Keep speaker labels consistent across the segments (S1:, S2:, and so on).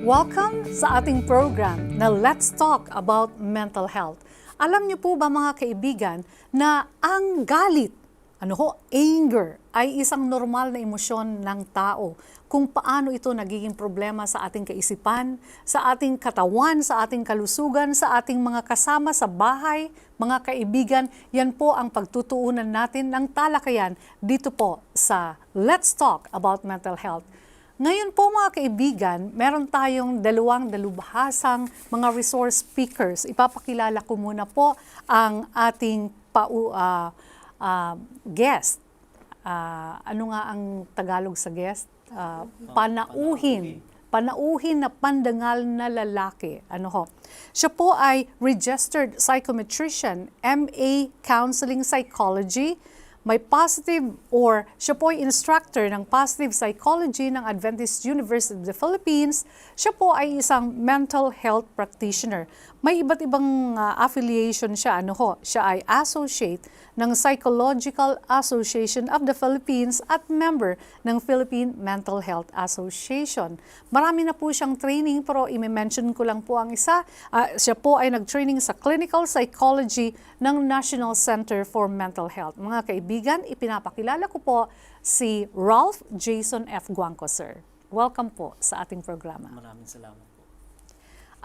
S1: Welcome sa ating program na Let's Talk About Mental Health. Alam niyo po ba mga kaibigan na ang galit, anger, ay isang normal na emosyon ng tao. Kung paano ito nagiging problema sa ating kaisipan, sa ating katawan, sa ating kalusugan, sa ating mga kasama sa bahay, mga kaibigan, yan po ang pagtutuunan natin ng talakayan dito po sa Let's Talk About Mental Health. Ngayon po mga kaibigan, meron tayong dalubhasang mga resource speakers. Ipapakilala ko muna po ang ating guest. Ano nga ang Tagalog sa guest? Panauhin na pandangal na lalaki. Siya po ay registered psychometrician, MA Counseling Psychology, may siya po ay instructor ng positive psychology ng Adventist University of the Philippines. Siya po ay isang mental health practitioner. May iba't ibang affiliation siya. Siya ay associate ng Psychological Association of the Philippines at member ng Philippine Mental Health Association. Marami na po siyang training pero i-mention ko lang po ang isa. Siya po ay nag-training sa clinical psychology ng National Center for Mental Health. Mga kaibigan, ipinapakilala ko po si Ralph Jason F. Guangco, sir. Welcome po sa ating programa.
S2: Maraming salamat po.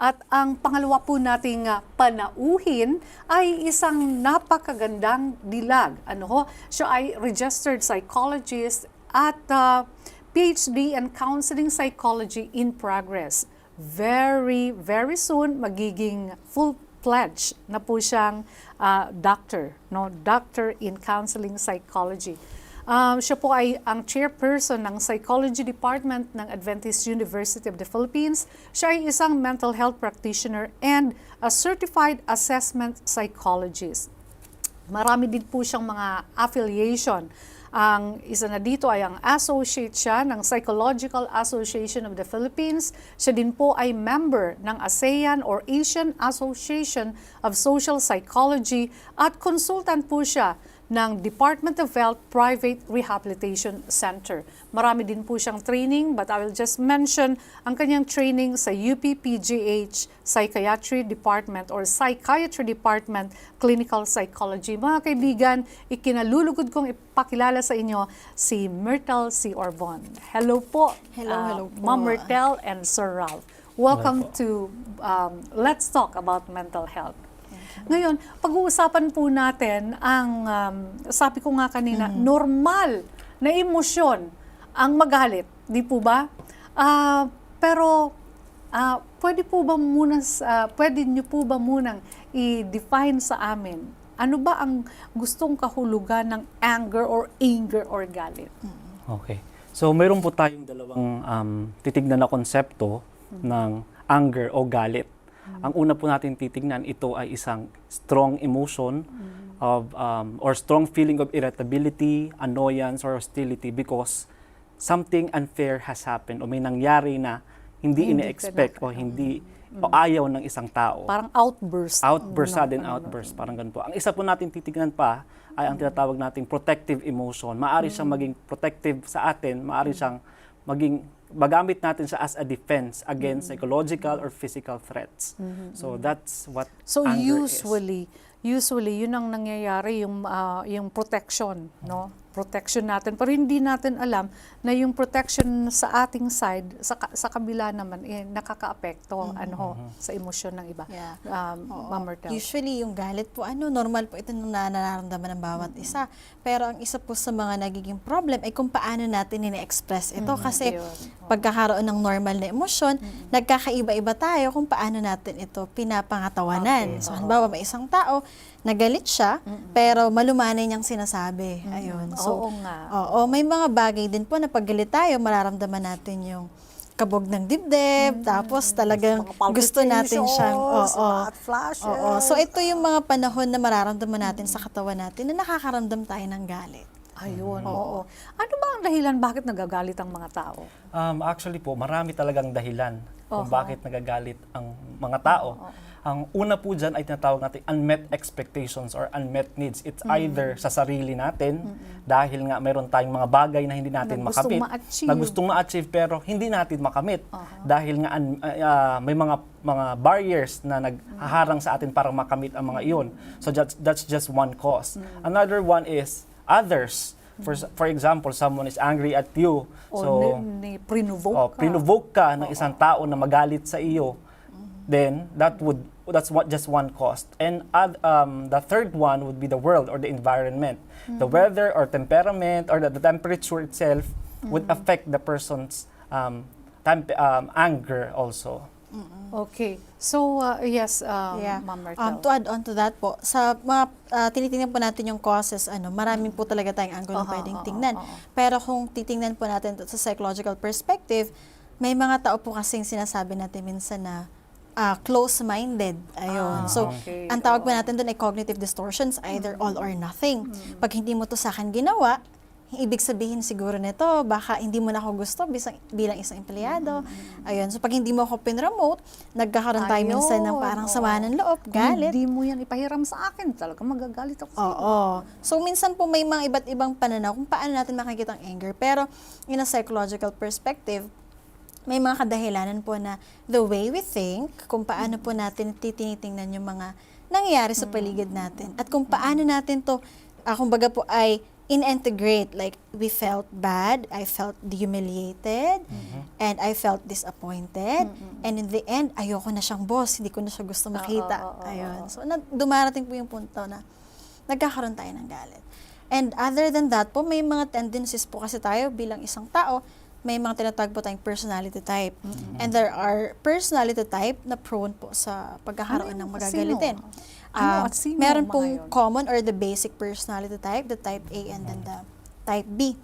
S1: At ang pangalawa po nating panauhin ay isang napakagandang dilag. Siya ay registered psychologist at PhD in Counseling Psychology in progress. Very, very soon magiging full-fledged na po siyang doctor, Doctor in Counseling Psychology. Siya po ay ang chairperson ng Psychology Department ng Adventist University of the Philippines. Siya ay isang mental health practitioner and a certified assessment psychologist. Marami din po siyang mga affiliation. Ang isa na dito ay ang associate siya ng Psychological Association of the Philippines. Siya din po ay member ng ASEAN or Asian Association of Social Psychology at consultant po siya ng Department of Health Private Rehabilitation Center. Marami din po siyang training, but I will just mention ang kanyang training sa UP-PGH Psychiatry Department or Psychiatry Department Clinical Psychology. Mga kaibigan, ikinalulugod kong ipakilala sa inyo si Myrtle C. Orbon. Hello po,
S3: hello po.
S1: Ma'am Myrtle and Sir Ralph. Welcome to Let's Talk About Mental Health. Ngayon, pag-uusapan po natin ang, sabi ko nga kanina, normal na emosyon ang magalit, di po ba? Pero, pwede niyo po ba munang i-define sa amin, ano ba ang gustong kahulugan ng anger or galit?
S2: Okay. So, mayroon po tayong dalawang titignan na konsepto ng anger o galit. Ang una po natin titignan, ito ay isang strong emotion or strong feeling of irritability, annoyance, or hostility because something unfair has happened o may nangyari na hindi ine-expect o hindi o ayaw ng isang tao.
S1: Parang outburst.
S2: Sudden outburst, parang ganun po. Ang isa po natin titignan pa ay ang tinatawag nating protective emotion. Maari siyang maging protective sa atin, maari siyang magamit natin siya as a defense against psychological or physical threats. So that's what anger
S1: Usually, yun ang nangyayari, yung protection, protection natin. Pero hindi natin alam na yung protection sa ating side, sa kabila naman, nakaka-apekto sa emosyon ng iba.
S3: Yeah.
S1: Ma'am Myrtle.
S3: Usually, yung galit po, normal po ito nung nararamdaman ng bawat isa. Pero ang isa po sa mga nagiging problem ay kung paano natin ine-express ito. Kasi pagkakaroon ng normal na emosyon, nagkakaiba-iba tayo kung paano natin ito pinapangatawanan.
S1: Okay.
S3: So, halimbawa, may isang tao, nagalit siya, pero malumanay niyang sinasabi. Ayun. So,
S1: Oo nga.
S3: may mga bagay din po na paggalit tayo, mararamdaman natin yung kabog ng dibdib, tapos talagang gusto natin siyang,
S1: flashes.
S3: So, ito yung mga panahon na mararamdaman natin sa katawan natin na nakakaramdam tayo ng galit.
S1: Ayun, oo. Ano ba ang dahilan bakit nagagalit ang mga tao?
S2: Actually po, marami talagang dahilan kung bakit nagagalit ang mga tao. Ang una po dyan ay tinatawag natin unmet expectations or unmet needs. It's either sa sarili natin, dahil nga mayroon tayong mga bagay na hindi natin
S1: Na gustong
S2: makamit,
S1: ma-achieve.
S2: na gustong ma-achieve pero hindi natin makamit. Dahil nga may mga barriers na naghaharang sa atin para makamit ang mga iyon. So that's just one cause. Another one is others. For example, someone is angry at you.
S1: O prinuvoke ka.
S2: Pinuvoke ka ng isang tao na magalit sa iyo, then just one cause. And the third one would be the world or the environment. The weather or temperament or the temperature itself would affect the person's anger also.
S1: Okay. So, yes,
S3: Yeah.
S1: Ma'am Martel.
S3: To add on to that po, sa mga tinitingnan po natin yung causes, maraming po talaga tayong angle na pwedeng tingnan. Pero kung titingnan po natin sa psychological perspective, may mga tao po kasing sinasabi natin minsan na close-minded. Ayun. So,
S1: okay.
S3: ang tawag po natin doon ay cognitive distortions, either all or nothing. Pag hindi mo to sa akin ginawa, ibig sabihin siguro nito, baka hindi mo na ako gusto bilang isang empleyado. Ayun. So, pag hindi mo ako pinromote, nagkakaroon tayo minsan ng parang sama ng loob, galit.
S1: Hindi mo yan ipahiram sa akin. Talaga magagalit ako.
S3: Oo. So, minsan po may mga iba't ibang pananaw kung paano natin makikita ang anger. Pero, in a psychological perspective, may mga kadahilanan po na the way we think, kung paano po natin tinitingnan yung mga nangyayari sa paligid natin. At kung paano natin to, kumbaga po ay in-integrate, like we felt bad, I felt humiliated, and I felt disappointed, and in the end, ayoko na siyang boss, hindi ko na siya gusto makita. Ayun. So, dumarating po yung punto na nagkakaroon tayo ng galit. And other than that po, may mga tendencies po kasi tayo bilang isang tao, may mga tinatawag po tayong personality type. And there are personality type na prone po sa pagkakaroon ng magagalitin.
S1: Ano at sino
S3: Meron
S1: mga
S3: pong
S1: yun?
S3: common or the basic personality type, the type A and then the type B.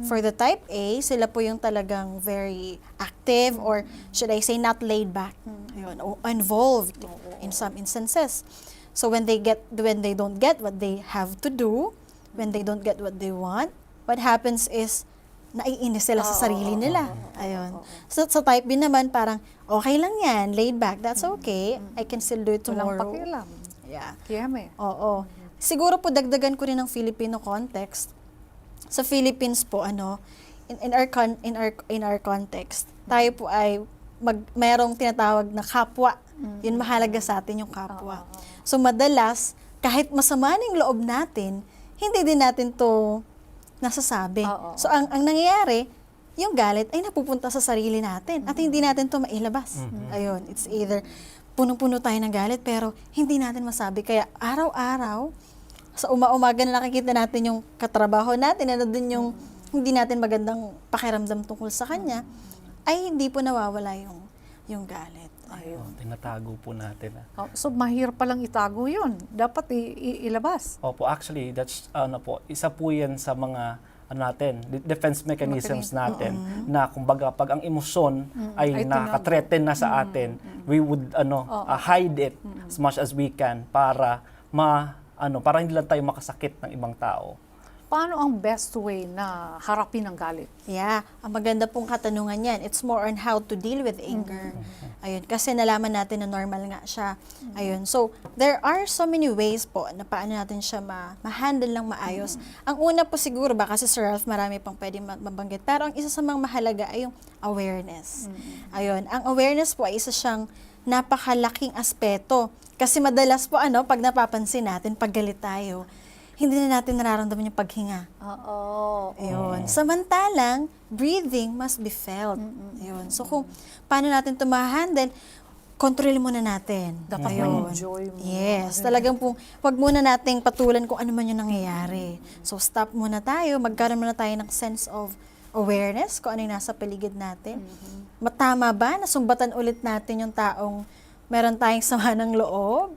S3: For the type A, sila po yung talagang very active or should I say not laid back. Ayun, o involved in some instances. So when they don't get what they have to do, when they don't get what they want, what happens is naiinis sila sa sarili nila. Ayun. So sa type B naman parang okay lang yan, laid back, that's okay. I can still do it tomorrow.
S1: Walang pakialam.
S3: Yeah.
S1: Kiyame.
S3: Oo. Siguro po dagdagan ko rin ng Filipino context. Sa Philippines po in our context, tayo po ay mayroong tinatawag na kapwa. Yun mahalaga sa atin yung kapwa. So madalas kahit masama ng loob natin, hindi din natin to nasasabi. So ang nangyayari, yung galit ay napupunta sa sarili natin at hindi natin to mailabas. Ayun, it's either punong-puno tayo ng galit pero hindi natin masabi. Kaya araw-araw, sa umaga na nakikita natin yung katrabaho natin, na doon yung hindi natin magandang pakiramdam tungkol sa kanya, ay hindi po nawawala yung galit.
S2: Ayun, tinatago po natin.
S1: So, mahirap palang itago yun. Dapat ilabas.
S2: Opo, actually, that's isa po yan sa mga defense mechanisms natin na kumbaga pag ang emosyon ay nakaka-threaten na sa atin, we would hide it as much as we can para para hindi lang tayo makasakit ng ibang tao.
S1: Paano ang best way na harapin ang galit?
S3: Yeah, ang maganda pong katanungan yan. It's more on how to deal with anger. Ayun, kasi nalaman natin na normal nga siya. Ayun, so there are so many ways po na paano natin siya ma-handle lang maayos. Ang una po siguro, baka si Sir Ralph marami pang pwede mabanggit, pero ang isa sa mga mahalaga ay yung awareness. Ayun, ang awareness po ay isa siyang napakalaking aspeto. Kasi madalas po pag napapansin natin, pag galit tayo, hindi na natin nararamdaman yung paghinga.
S1: Oo.
S3: Ayun. Samantalang, breathing must be felt. Ayun. So, kung paano natin ito ma-handle, kontrolin muna natin.
S1: Dapat ma-enjoy mo.
S3: Yes. Talagang wag muna nating patulan kung ano man yung nangyayari. So, stop muna tayo. Magkaroon muna tayo ng sense of awareness kung ano yung nasa paligid natin. Matama ba na sumbatan ulit natin yung taong meron tayong sama ng loob?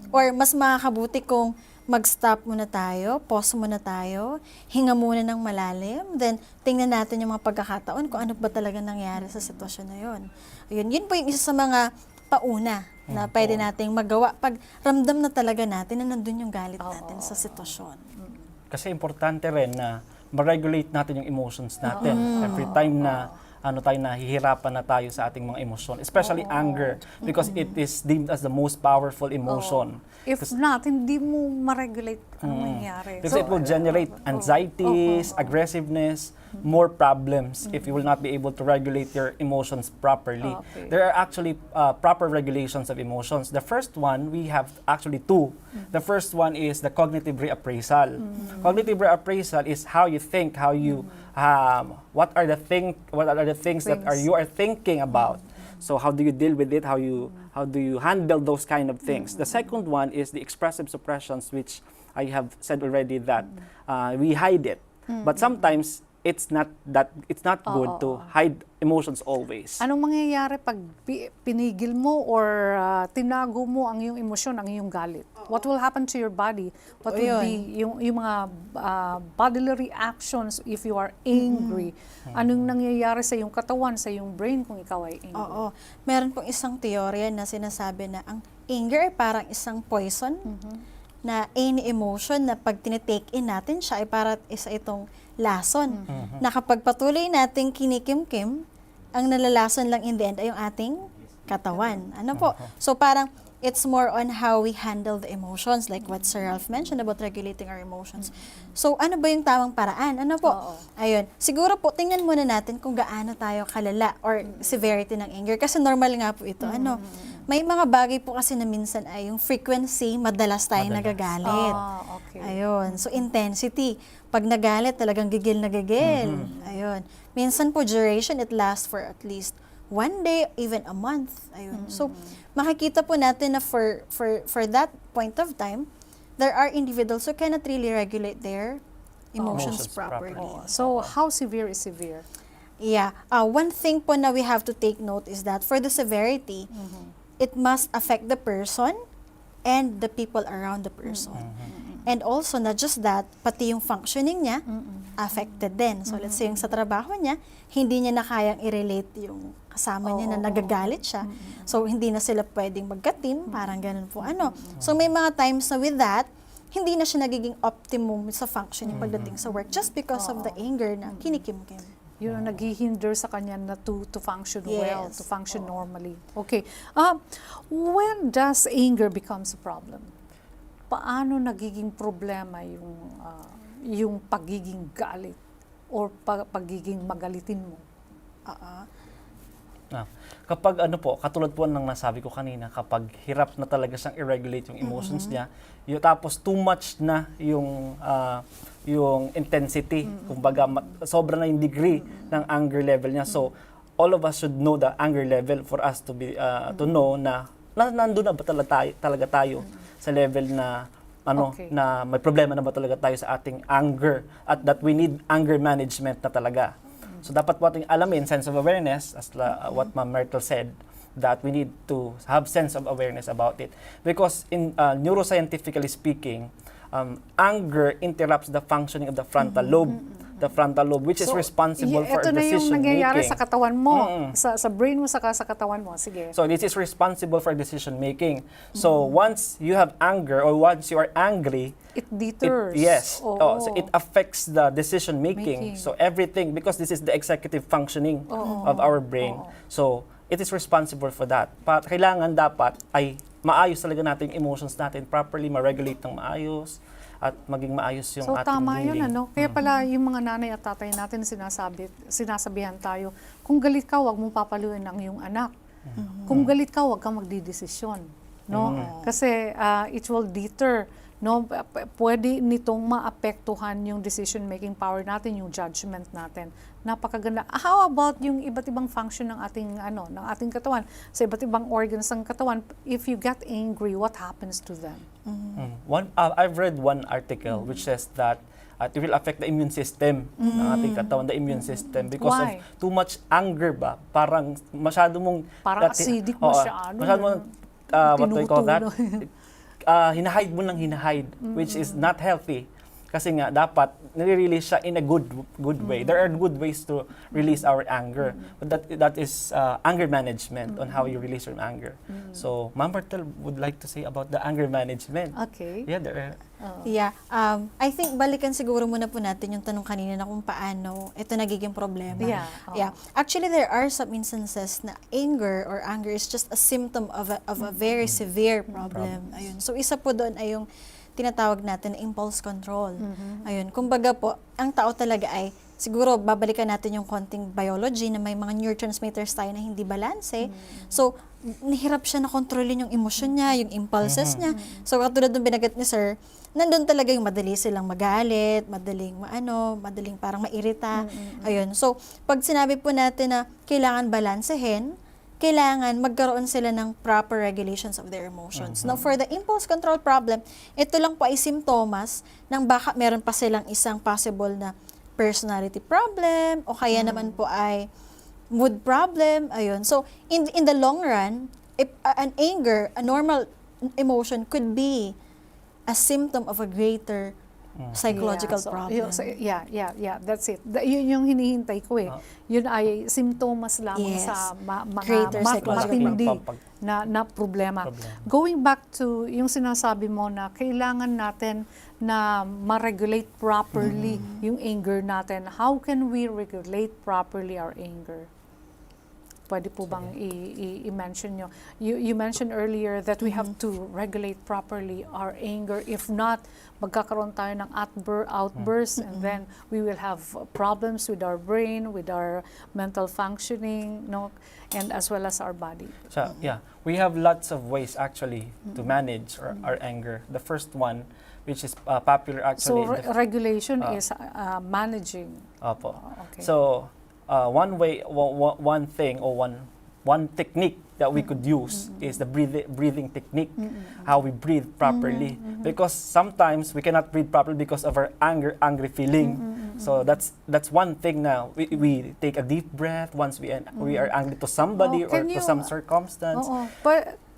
S3: Or mas makakabuti kung mag-stop muna tayo, pause muna tayo, hinga muna ng malalim, then tingnan natin yung mga pagkakataon kung ano ba talaga nangyari sa sitwasyon na yun. Ayun, yun po yung isa sa mga pauna na pwede nating magawa pag ramdam na talaga natin na nandun yung galit natin sa sitwasyon.
S2: Kasi importante rin na ma-regulate natin yung emotions natin. Every time na nahihirapan na tayo sa ating mga emosyon, especially anger, because it is deemed as the most powerful emotion.
S1: If not, hindi mo ma-regulate ang mangyari.
S2: Because it will generate anxieties, aggressiveness, more problems if you will not be able to regulate your emotions properly.
S1: Okay.
S2: There are actually proper regulations of emotions. The first one, we have actually two. The first one is the cognitive reappraisal. Cognitive reappraisal is how you think, how you, what are the things that you are thinking about. So how do you deal with it? How do you handle those kind of things? The second one is the expressive suppressions, which I have said already that we hide it. But sometimes it's not good to hide emotions always.
S1: Anong mangyayari pag pinigil mo or tinago mo ang iyong emosyon, ang iyong galit? What will happen to your body? What will be yung mga bodily reactions if you are angry? Anong nangyayari sa iyong katawan, sa iyong brain kung ikaw ay angry?
S3: Oo. Meron pong isang teorya na sinasabi na ang anger ay parang isang poison na any emotion na pag tinitake in natin siya ay parang isa itong lason. Na kapag patuloy nating kinikimkim, ang nalalason lang in the end ay yung ating katawan. Ano po? So parang it's more on how we handle the emotions, like what Sir Ralph mentioned about regulating our emotions. So, ano ba yung tamang paraan? Ano po? Ayun. Siguro po, tingnan muna natin kung gaano tayo kalala or severity ng anger. Kasi normal nga po ito. May mga bagay po kasi na minsan ay yung frequency, madalas tayong nagagalit.
S1: Okay.
S3: Ayun. So, intensity. Pag nagalit, talagang gigil na gigil. Ayun. Minsan po, duration, it lasts for at least 1 day, even a month. Ayun. So, makikita po natin na for that point of time, there are individuals who cannot really regulate their emotions properly.
S1: So, how severe is severe?
S3: Yeah. One thing po na we have to take note is that for the severity, it must affect the person and the people around the person. And also, not just that, pati yung functioning niya, affected din. So, let's say yung sa trabaho niya, hindi niya na kayang i-relate yung kasama niya na nagagalit siya. So, hindi na sila pwedeng magka-team, parang ganun po. So, may mga times na with that, hindi na siya nagiging optimum sa functioning pagdating sa work just because of the anger na kinikimkim.
S1: Yun ang naghihinder sa kanya na to function well, to function normally. Okay. When does anger becomes a problem? Paano nagiging problema yung pagiging galit or pagiging magalitin mo?
S2: Kapag katulad po ng nasabi ko kanina, kapag hirap na talaga siyang i-regulate yung emotions niya, tapos too much na yung intensity, kumbaga sobra na yung degree ng anger level niya. So all of us should know the anger level for us to be to know na nandun na ba talaga tayo sa level na na may problema na ba talaga tayo sa ating anger at that we need anger management na talaga. So dapat po ating alamin, sense of awareness, as what Ma'am Myrtle said, that we need to have sense of awareness about it. Because in neuroscientifically speaking, anger interrupts the functioning of the frontal lobe. The frontal lobe, which is responsible for
S1: ito na yung
S2: decision
S1: nangyayari
S2: making.
S1: sa katawan mo, sa brain mo, saka sa katawan mo. Sige.
S2: So this is responsible for decision making. So once you have anger or once you are angry,
S1: It deters.
S2: So it affects the decision making. So everything, because this is the executive functioning of our brain. So it is responsible for that. Kailangan dapat ay maayos talaga natin yung emotions natin properly, ma-regulate ng maayos at maging maayos yung
S1: So
S2: ating
S1: tama
S2: healing.
S1: yun, Kaya pala yung mga nanay at tatay natin sinasabihan tayo, kung galit ka, wag mong papaluin ang iyong anak. Kung galit ka, wag kang magdidesisyon, no? Kasi it will deter, no? Pwede nitong maapektuhan yung decision making power natin, yung judgment natin. Napakaganda. How about yung iba't ibang function ng ating ng ating katawan, sa iba't ibang organs ng katawan? If you get angry, what happens to them?
S2: I've read one article which says that it will affect the immune system ng ating katawan, the immune system, because
S1: Why?
S2: of too much anger ba? Parang masyado mong...
S1: Parang acidic masyado.
S2: Masyado mong, what do you call that? Hinahide mo ng hinahide, which is not healthy. Kasi nga, dapat nire-release siya in a good way. There are good ways to release our anger. But that is anger management on how you release your anger. So, Ma'am Martel would like to say about the anger management.
S1: Okay.
S2: Yeah, there are.
S3: Yeah. I think balikan siguro muna po natin yung tanong kanina na kung paano ito nagiging problema.
S1: Yeah.
S3: Yeah. Actually, there are some instances na anger is just a symptom of a very severe problem. Ayun. So, isa po doon ay yung tinatawag natin na impulse control. Ayun. Kumbaga po, ang tao talaga ay, siguro babalikan natin yung konting biology na may mga neurotransmitters tayo na hindi balanse. So, nahirap siya na kontrolin yung emosyon niya, yung impulses niya. So, katulad ng binagat ni Sir, nandun talaga yung madali silang magalit, madaling parang mairita. Ayun. So, pag sinabi po natin na kailangan balansehin, kailangan magkaroon sila ng proper regulations of their emotions. Now, for the impulse control problem, ito lang po ay simptomas ng baka meron pa silang isang possible na personality problem o kaya naman po ay mood problem. Ayun. So, in the long run, if an anger, a normal emotion could be a symptom of a greater psychological problem.
S1: That's it. Yun yung hinihintay ko eh. Yun ay simptomas lamang
S3: Yes.
S1: sa mga
S3: Greater psychological
S1: matindi
S2: problem.
S1: na problema. Going back to yung sinasabi mo na kailangan natin na ma-regulate properly yung anger natin. How can we regulate properly our anger? Pwede po bang i-mention nyo? You mentioned earlier that we have to regulate properly our anger. If not, magkakaroon tayo ng outbursts and then we will have problems with our brain, with our mental functioning, no, and as well as our body.
S2: So, yeah, we have lots of ways actually to manage our anger. The first one, which is popular actually.
S1: So, regulation is managing.
S2: Opo.
S1: Okay.
S2: So, one way, one thing or one technique that we could use is the breathing technique, how we breathe properly. Because sometimes we cannot breathe properly because of our angry feeling. So that's one thing now. We take a deep breath once we are angry to somebody or
S1: can
S2: to
S1: you-
S2: some circumstance.
S1: Oo.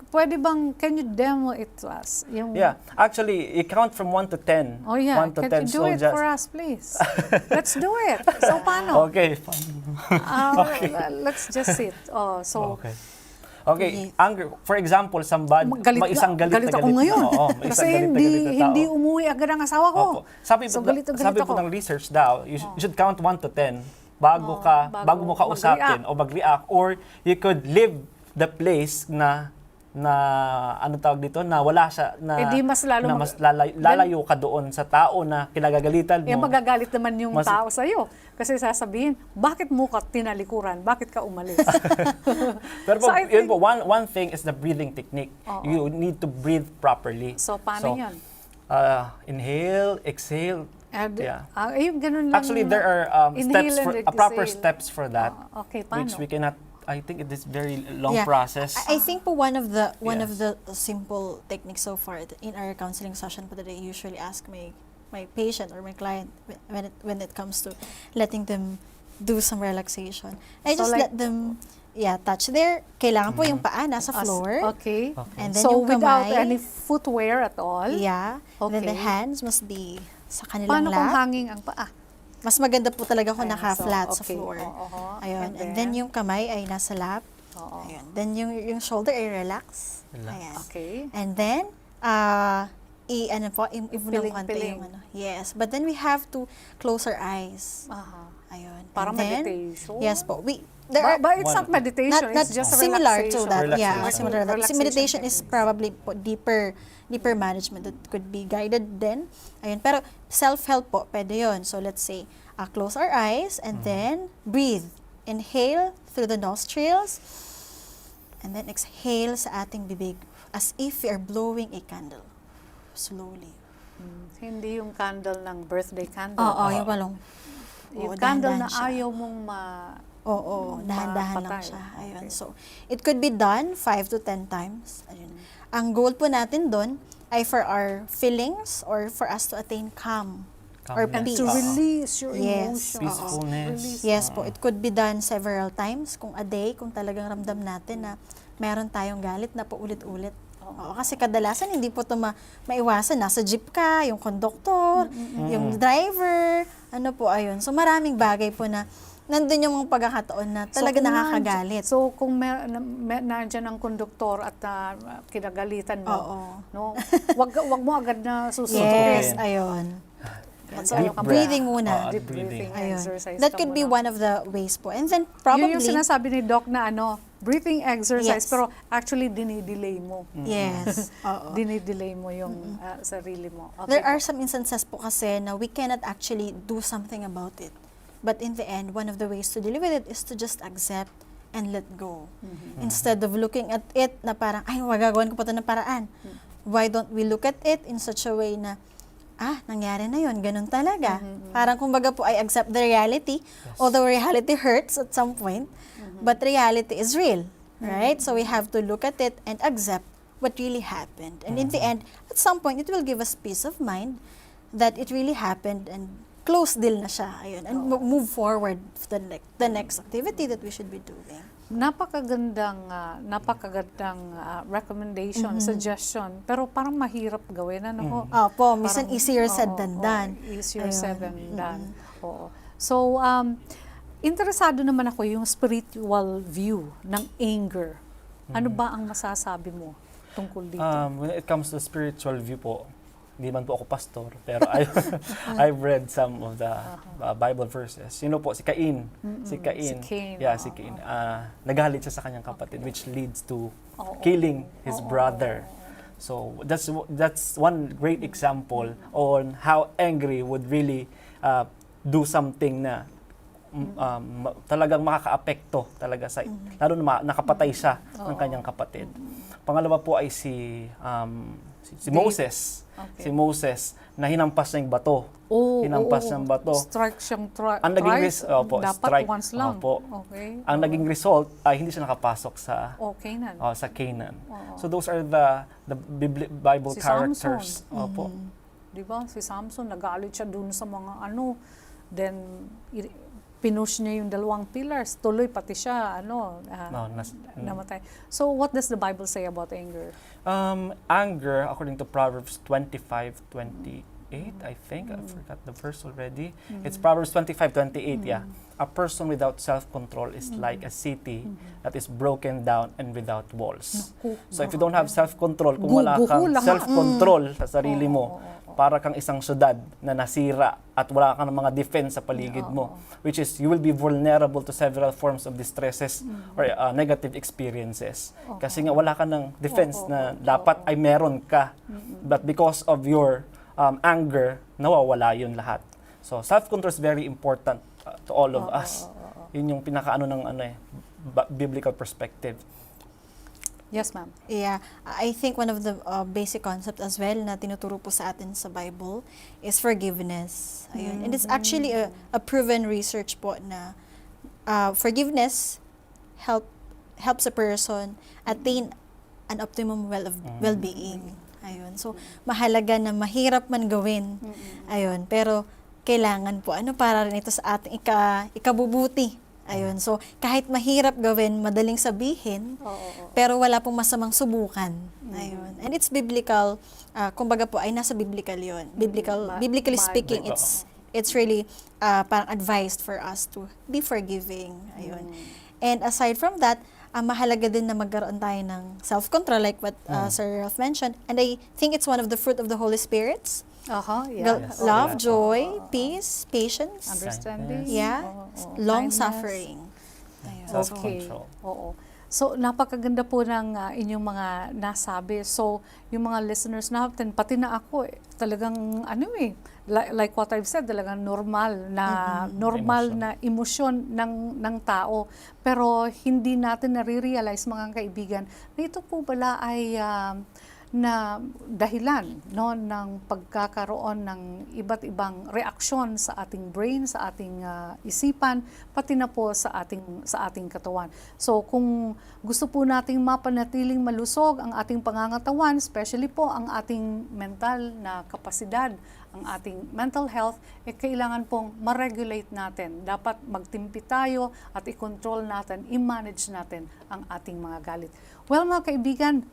S1: Pwede bang, can you demo it to us? Yung,
S2: Yeah, actually, you count from 1 to 10.
S1: Oh yeah,
S2: 1 to
S1: can
S2: 10.
S1: you do it for us, please? Let's do it. So, paano?
S2: Okay, fine.
S1: Let's just sit. Oh, so,
S2: Okay. Okay, anger. For example, somebody, may isang galit na
S1: ako
S2: galit.
S1: ngayon.
S2: Oo, may
S1: Kasi
S2: isang galit na galit na tao.
S1: hindi umuwi agad ang asawa ko.
S2: Opo. Sabi
S1: So,
S2: po,
S1: galit na galit
S2: sabi po
S1: ako.
S2: ng research daw, you should count 1 to 10 bago mo kausapin o mag-react, or you could leave the place na ano tawag dito, na wala siya, na,
S1: di mas lalo
S2: na mas lalayo ka doon sa tao na kinagagalitan mo.
S1: Magagalit naman yung
S2: Mas-
S1: tao sa'yo. Kasi sasabihin, bakit mo ka tinalikuran? Bakit ka umalis?
S2: Pero
S1: So,
S2: po,
S1: I
S2: yun
S1: think-
S2: po, one thing is the breathing technique.
S1: Oo.
S2: You need to breathe properly.
S1: So, paano yun?
S2: Inhale, exhale.
S1: And,
S2: Yeah.
S1: yung ganun lang.
S2: Actually, there are
S1: inhale
S2: steps
S1: and
S2: proper
S1: exhale.
S2: steps for that,
S1: Okay, paano?
S2: which we cannot. I think it is very long
S3: Yeah.
S2: process.
S3: I think po one of the
S2: Yes.
S3: simple techniques so far in our counseling session po that I usually ask my patient or my client when it comes to letting them do some relaxation. I
S1: So
S3: just
S1: like-
S3: let them touch their, kailangan po yung paa nasa floor.
S1: Okay.
S3: And then
S1: So,
S3: yung
S1: without
S3: kamay,
S1: any footwear at all?
S3: yeah. And then the
S1: Okay.
S3: hands must be sa kanilang
S1: Paano kung
S3: lap.
S1: hanging ang paa?
S3: Mas maganda po talaga kung
S1: Ayan,
S3: naka-flat
S1: so,
S3: sa
S1: okay.
S3: floor.
S1: Oo.
S3: Ayun. And then yung kamay ay nasa lap.
S1: Oo.
S3: Ayun. Then yung shoulder ay relax.
S2: Relax.
S3: Ayan.
S1: Okay.
S3: And then, i-move konti
S1: Piling-piling.
S3: yung ano. Yes. But then we have to close our eyes.
S1: Aha.
S3: Ayun.
S1: Parang
S3: And then,
S1: meditation?
S3: Yes po. There are,
S1: But it's not
S2: One-
S1: meditation,
S3: not
S1: it's just a
S3: similar to
S1: relaxation.
S3: that. Yeah,
S2: Relaxation.
S3: similar to that.
S1: Relaxation
S3: Meditation is
S1: techniques.
S3: probably po deeper management that could be guided then. Ayun. Pero self-help po, pwede yun. So let's say, close our eyes and then breathe. Inhale through the nostrils and then exhale sa ating bibig as if we are blowing a candle. Slowly.
S1: Hindi yung candle ng birthday candle.
S3: Oo, yung walong.
S1: Yung
S3: Oo,
S1: candle na
S3: dahan-dahan siya.
S1: ayaw mong
S3: Oo, dahan-dahan lang
S1: mapatay.
S3: siya. Ayun.
S1: Okay.
S3: So, it could be done 5 to 10 times. Ayun. Ang goal po natin doon ay for our feelings or for us to attain calm or
S2: Calmness.
S1: And
S3: peace.
S1: to release your
S3: Yes.
S1: emotions.
S2: Peacefulness.
S1: Release.
S3: Yes po, it could be done several times kung a day, kung talagang ramdam natin na meron tayong galit na paulit-ulit. Oo, kasi kadalasan hindi po ito maiwasan. Nasa jeep ka, yung conductor, yung driver, ano po, ayun. So maraming bagay po na nandun yung mga pagkakataon na talaga
S1: kung
S3: nakakagalit.
S1: So kung nandiyan ang konduktor at kinagalitan mo,
S3: Oo.
S1: no, wag mo agad na susunod.
S3: Yes, ayun.
S2: Deep breath.
S3: Breathing muna.
S1: Deep breathing
S3: Ayun.
S1: exercise.
S3: That
S1: ka
S3: could be
S1: muna.
S3: one of the ways po. And then
S1: Yun
S3: probably,
S1: yung sinasabi ni Doc na breathing exercise,
S3: Yes.
S1: pero actually dinidelay mo.
S3: yes. Oo.
S1: Dinidelay mo yung sarili mo. Okay.
S3: There are some instances po kasi na we cannot actually do something about it. But in the end, one of the ways to deal with it is to just accept and let go. Instead of looking at it na parang, ay, magagawan ko pa ito ng paraan. Why don't we look at it in such a way na, nangyari na yun, ganun talaga. Parang kumbaga po, I accept the reality, although reality hurts at some point, but reality is real, right? So we have to look at it and accept what really happened. And in the end, at some point, it will give us peace of mind that it really happened and close deal na siya, ayun, and move forward to the next activity that we should be doing.
S1: Napakagandang recommendation, suggestion, pero parang mahirap gawin. Ano ho?
S3: Opo, minsan
S1: Parang-
S3: easier said
S1: oo,
S3: than
S1: oo,
S3: done.
S1: Easier
S3: Ayun.
S1: said than done. Oo. So, interesado naman ako yung spiritual view ng anger. Ano ba ang masasabi mo tungkol dito?
S2: When it comes to spiritual view po, hindi man po ako pastor, pero I've read some of the Bible verses. You know po, si Cain. Si Cain. Yeah, si Cain. Nagalit siya sa kanyang kapatid, which leads to killing his brother. So that's one great example on how angry would really do something na talagang makakaapekto talaga sa lalo na nakapatay siya ng kanyang kapatid. Pangalawa po ay si Moses.
S1: Okay.
S2: Si Moses na hinampas niya yung bato. Hinampas ng bato.
S1: Strike siyang
S2: Ang naging
S1: dapat
S2: strike.
S1: once lang.
S2: Opo.
S1: Okay.
S2: Ang naging result ay hindi siya nakapasok sa
S1: Okay na.
S2: sa Canaan.
S1: Oo.
S2: So those are the Bible
S1: Si
S2: characters.
S1: Samson.
S2: Opo.
S1: Di ba? Si Samson, nagalit siya dun sa mga then pinush niya yung 2 pillars. Tuloy pati siya, namatay. So what does the Bible say about anger?
S2: Anger, according to Proverbs 25:28, I think. I forgot the verse already. It's Proverbs 25:28, yeah. A person without self-control is like a city that is broken down and without walls.
S1: Naku,
S2: So if you don't have self-control, kung wala
S1: Guguho
S2: kang
S1: lahat.
S2: self-control sa sarili mo, para kang isang syudad na nasira at wala kang mga defense sa paligid mo, which is you will be vulnerable to several forms of distresses or negative experiences. Kasi nga wala ka ng defense na dapat ay meron ka. But because of your anger, nawawala yun lahat. So self-control is very important to all of us. Yun yung pinakaano ng biblical perspective.
S1: Yes, ma'am.
S3: Yeah, I think one of the basic concepts as well na tinuturo po sa atin sa Bible is forgiveness. Ayun. And it's actually a proven research po na forgiveness helps a person attain an optimum well-being. Ayun. So, mahalaga na mahirap man gawin. Ayun. Pero, kailangan po, para rin ito sa ating ikabubuti. Ayun. So, kahit mahirap gawin, madaling sabihin, pero wala pong masamang subukan. Ayun. And it's biblical. Kumbaga po, ay nasa biblical yun. Biblically speaking, it's really parang advised for us to be forgiving. Ayun. And aside from that, mahalaga din na magkaroon tayo ng self-control like what Sir Ralph mentioned. And I think it's one of the fruit of the Holy Spirits.
S1: Yes.
S3: Love, joy, peace, patience,
S1: Understanding.
S3: yeah, long suffering.
S2: Self-control.
S1: Oo. So, napakaganda po ng inyong mga nasabi. So, yung mga listeners natin, pati na ako, talagang, like what I've said, talagang normal na emosyon ng tao. Pero, hindi natin nare-realize, mga kaibigan, na ito po pala ay na dahilan ng pagkakaroon ng iba't ibang reaksyon sa ating brain, sa ating isipan, pati na po sa ating katawan. So kung gusto po nating mapanatiling malusog ang ating pangangatawan, especially po ang ating mental na kapasidad ang ating mental health, kailangan pong ma-regulate natin. Dapat magtimpi tayo at i-control natin, i-manage natin ang ating mga galit. Well, mga kaibigan,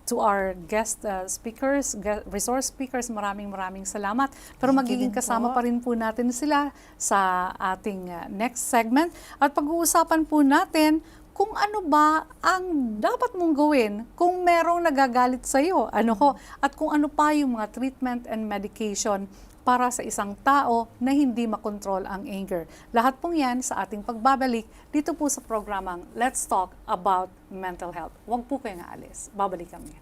S1: to our guest speakers, resource speakers, maraming salamat. Pero
S3: Thank you
S1: magiging
S3: din
S1: kasama
S3: po.
S1: pa rin po natin sila sa ating next segment. At pag-uusapan po natin kung ano ba ang dapat mong gawin kung merong nagagalit sa iyo. At kung ano pa yung mga treatment and medication para sa isang tao na hindi makontrol ang anger. Lahat pong yan sa ating pagbabalik dito po sa programang Let's Talk About Mental Health. Huwag po kayong aalis. Babalik kami.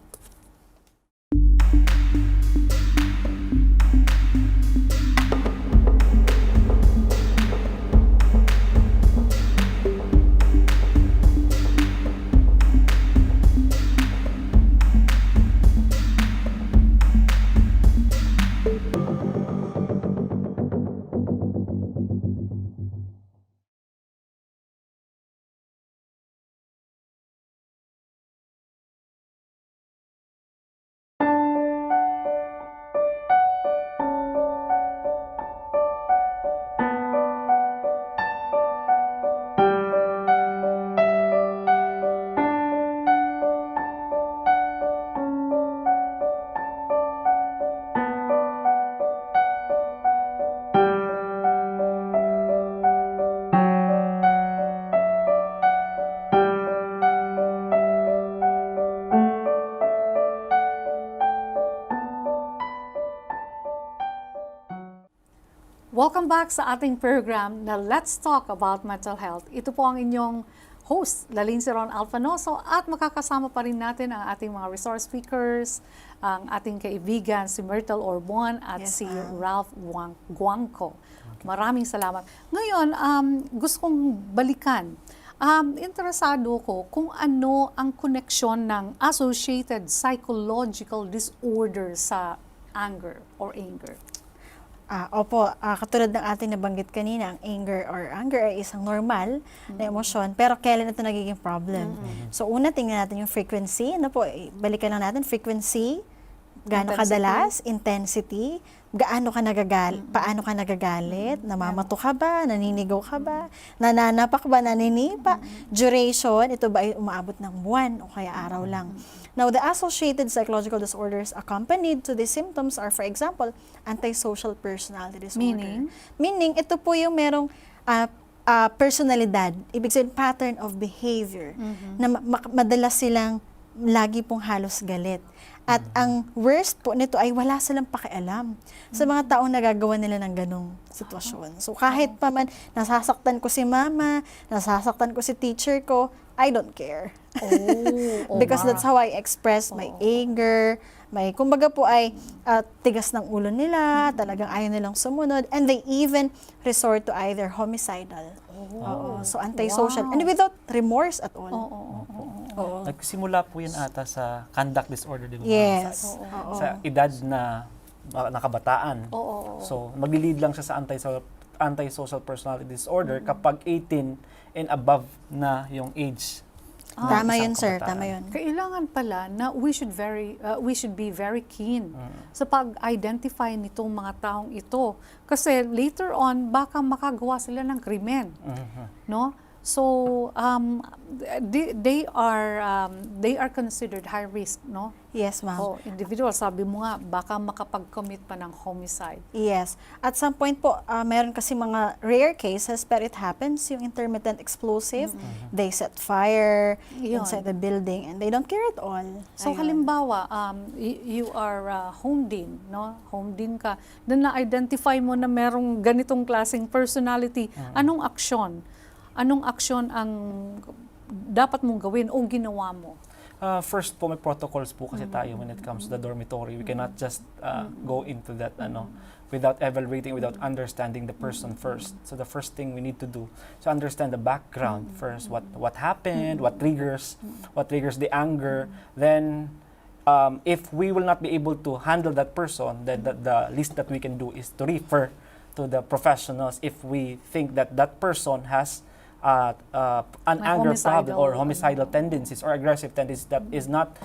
S1: Welcome back sa ating program na Let's Talk About Mental Health. Ito po ang inyong host, Lalincy Ron Alfanoso, at makakasama pa rin natin ang ating mga resource speakers, ang ating kaibigan si Myrtle Orbon at
S3: Yes,
S1: si
S3: ma'am.
S1: Ralph Guangco. Maraming salamat. Ngayon, gusto kong balikan. Interesado ko kung ano ang koneksyon ng associated psychological disorder sa anger or anger.
S3: Opo, katulad ng ating nabanggit kanina, ang anger ay isang normal na emosyon, pero kailan ito nagiging problem? So una, tingnan natin yung frequency. Balikan lang natin, frequency, gaano
S1: Intensity.
S3: kadalas, intensity, gaano ka paano ka nagagalit, namamato ka ba, naninigaw ka ba, nananapak ba, naninipa, duration, ito ba ay umaabot ng buwan o kaya araw lang. Now, the associated psychological disorders accompanied to these symptoms are, for example, antisocial personality disorder. Meaning, ito po yung merong personalidad, ibig sabihin pattern of behavior, na madalas silang lagi pong halos galit. At ang worst po nito ay wala silang pakialam sa mga taong nagagawa nila ng ganong sitwasyon. So kahit pa man nasasaktan ko si mama, nasasaktan ko si teacher ko, I don't care. Because that's how I express my anger, kumbaga po ay tigas ng ulo nila, talagang ayaw nilang sumunod, and they even resort to either homicidal. So antisocial, and without remorse at all.
S2: Nagsimula po yan ata sa conduct disorder, di ba?
S3: Yes.
S2: Sa edad na nakabataan. So, maglilid lang siya sa antisocial personality disorder kapag 18 and above na yung age.
S3: Tama
S2: Isang
S3: yun, sir.
S2: kabataan.
S3: Tama yun.
S1: Kailangan pala na we should be very keen sa pag-identify nitong mga taong ito. Kasi later on, baka makagawa sila ng krimen. No? So, they are considered high risk, no?
S3: Yes, ma'am.
S1: Individual, sabi mo nga, baka makapag-commit pa ng homicide.
S3: Yes. At some point po, meron kasi mga rare cases, but it happens, yung intermittent explosive, they set fire
S1: Yun.
S3: inside the building, and they don't care at all.
S1: So
S3: Ayun.
S1: halimbawa, you are home din, no? Home din ka. Then na-identify mo na merong ganitong klaseng personality. Anong aksyon? Anong aksyon ang dapat mong gawin o ginawa mo?
S2: First po, may protocols po kasi tayo when it comes to the dormitory. We cannot just go into that without evaluating, without understanding the person first. So the first thing we need to do is to understand the background first. What happened, what triggers the anger. Then, if we will not be able to handle that person, then the least that we can do is to refer to the professionals if we think that that person has an
S1: May
S2: anger problem or
S1: homicidal,
S2: homicidal tendencies or aggressive tendencies that is not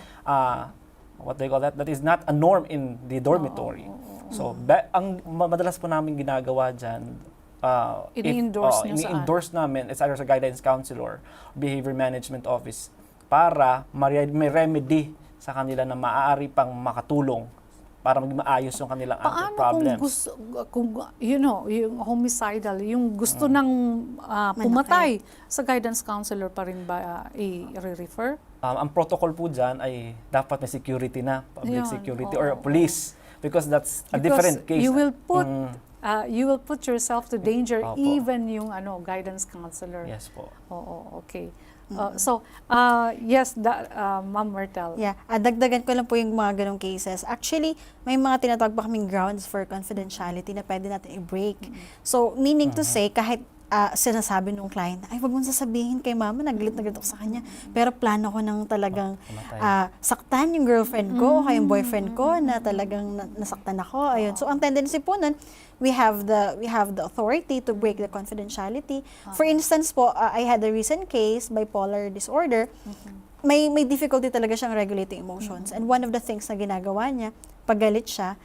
S2: what they call that is not a norm in the dormitory. So, madalas po namin ginagawa dyan,
S1: Ini-endorse nyo saan?
S2: ini-endorse namin, it's either sa guidance counselor, behavior management office, para may remedy sa kanila na maaari pang makatulong para maging maayos yung kanilang anger
S1: Paano
S2: problems.
S1: kung yung homicidal, yung gusto ng pumatay, sa guidance counselor pa rin ba i-refer?
S2: Ang protocol po dyan ay dapat may security na, public
S1: Yun,
S2: security
S1: oo,
S2: or police, because that's a
S1: Because
S2: different case.
S1: you will put yourself to danger,
S2: Opo.
S1: even yung guidance counselor.
S2: Yes po.
S1: Oo, okay. Yes, Ma'am Myrtle.
S3: Yeah, dagdagan ko lang po yung mga ganong cases. Actually, may mga tinatawag pa kaming grounds for confidentiality na pwede natin i-break. So, meaning to say, kahit sinasabi nung client, ay, wag mong sasabihin kay mama, naglit ako sa kanya. Pero plano ko nang talagang saktan yung girlfriend ko o yung boyfriend ko na talagang nasaktan ako. Ayun. So, ang tendency po nun, we have the authority to break the confidentiality. For instance po, I had a recent case, bipolar disorder. May difficulty talaga siyang regulating emotions. And one of the things na ginagawa niya, pag galit siya,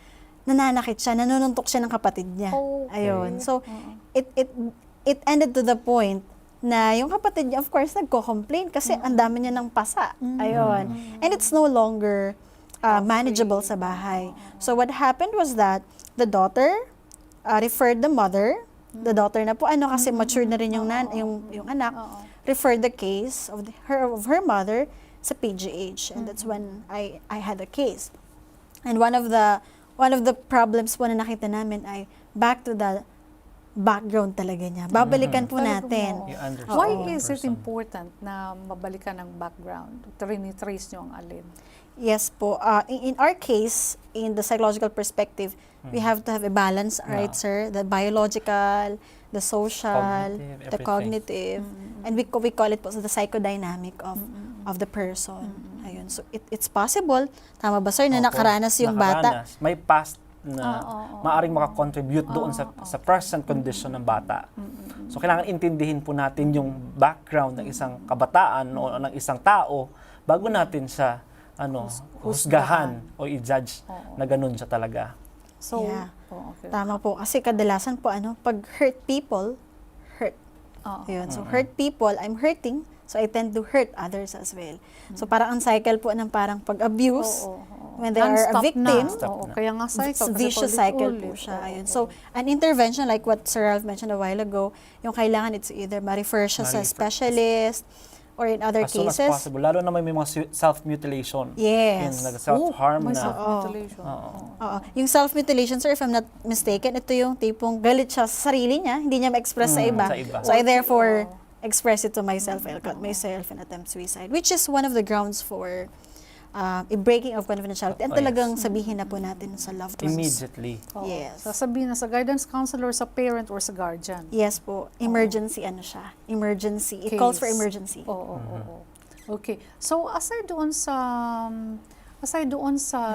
S3: nananakit siya, nanununtok siya ng kapatid niya.
S1: Okay.
S3: Ayun. So, it ended to the point na yung kapatid niya, of course, nagko-complain kasi ang dami niya ng pasa. Ayun. And it's no longer manageable sa bahay. So, what happened was that the daughter referred the mother. The daughter na po, kasi mature na rin yung anak, referred the case of her mother sa PGH. And that's when I had a case. And one of the problems po na nakita namin ay back to the background talaga niya. Babalikan po natin.
S2: You understand
S1: Why
S2: the
S1: is it
S2: person.
S1: important na mabalikan ang background? Trace nyo ang alin?
S3: Yes po. In our case, in the psychological perspective, we have to have a balance, right, sir? The biological, the social,
S2: Cognitive,
S3: the
S2: everything.
S3: cognitive, and we call it po the psychodynamic of the person. Ayun. So, it's possible, tama ba, sir, na
S2: Opo,
S3: nakaranas yung bata?
S2: nakaranas. May past na maaring makakontribute doon sa present condition ng bata. So, kailangan intindihin po natin yung background ng isang kabataan o ng isang tao bago natin siya husgahan o i-judge na ganun siya talaga.
S1: So,
S3: Yeah.
S1: okay.
S3: Tama po. Kasi kadalasan po, pag hurt people, hurt. Ayun. So, hurt people, I'm hurting, so I tend to hurt others as well. So, parang ang cycle po ng parang pag-abuse, when they are a victim,
S1: Kaya nga cycle.
S3: it's a
S1: kasi
S3: vicious cycle po
S1: paulit-ulit.
S3: siya. Ayun. So, an intervention like what Sir Ralph mentioned a while ago, yung kailangan it's either ma-refer siya sa specialist or in other
S2: As soon as
S3: cases.
S2: possible. Lalo na may mga self-mutilation.
S3: Yes.
S2: Yung self-harm
S1: May
S2: na.
S1: self-mutilation.
S3: Oo. Yung self-mutilation, sir, if I'm not mistaken, ito yung tipong galit siya sa sarili niya, hindi niya ma-express sa iba.
S2: sa iba.
S3: So, I therefore express it to myself, I'll cut myself and attempt suicide, which is one of the grounds for a breaking of confidentiality. And talagang sabihin na po natin sa loved ones.
S2: Immediately.
S3: Yes.
S1: Sasabihin na sa guidance counselor, sa parent, or sa guardian.
S3: Yes po. Emergency siya. Emergency. It calls for
S1: Case.
S3: emergency.
S1: Oo. Okay. So, aside doon sa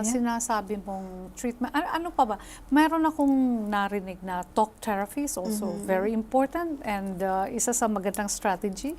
S1: sinasabi mong treatment, ano pa ba? Meron akong narinig na talk therapy is also very important and isa sa magandang strategy.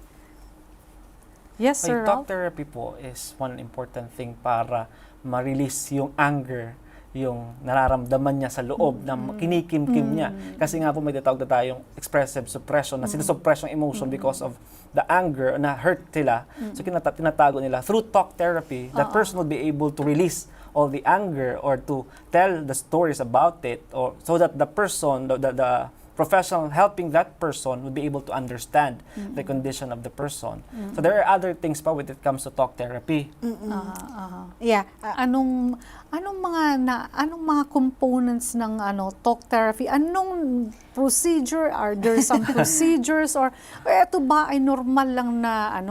S1: Yes, Sir
S2: Talk
S1: Ralph?
S2: therapy po is one important thing para ma-release yung anger, yung nararamdaman niya sa loob na kinikimkim niya. Kasi nga po may tatawag na tayong expressive suppression na sinusuppress yung emotion because of the anger na hurt sila. So tinatago nila. Through talk therapy, that person will be able to release all the anger or to tell the stories about it, or so that the person, the professional helping that person will be able to understand the condition of the person. So there are other things pa when it comes to talk therapy.
S3: Yeah.
S1: Anong mga components ng talk therapy? Anong procedure? Are there some procedures or ito ba ay normal lang na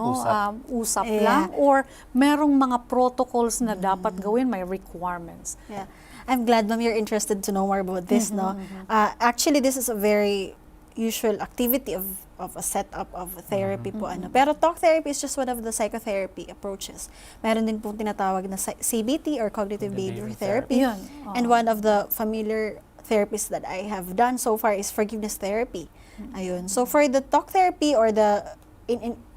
S1: usap lang, or merong mga protocols na dapat gawin, may requirements?
S3: Yeah. I'm glad, ma'am, you're interested to know more about this, no? Actually, this is a very usual activity of a setup of therapy po. Pero talk therapy is just one of the psychotherapy approaches. Meron din pong tinatawag na CBT or cognitive behavior therapy.
S1: Yun.
S3: And one of the familiar therapies that I have done so far is forgiveness therapy. Ayun. So for the talk therapy or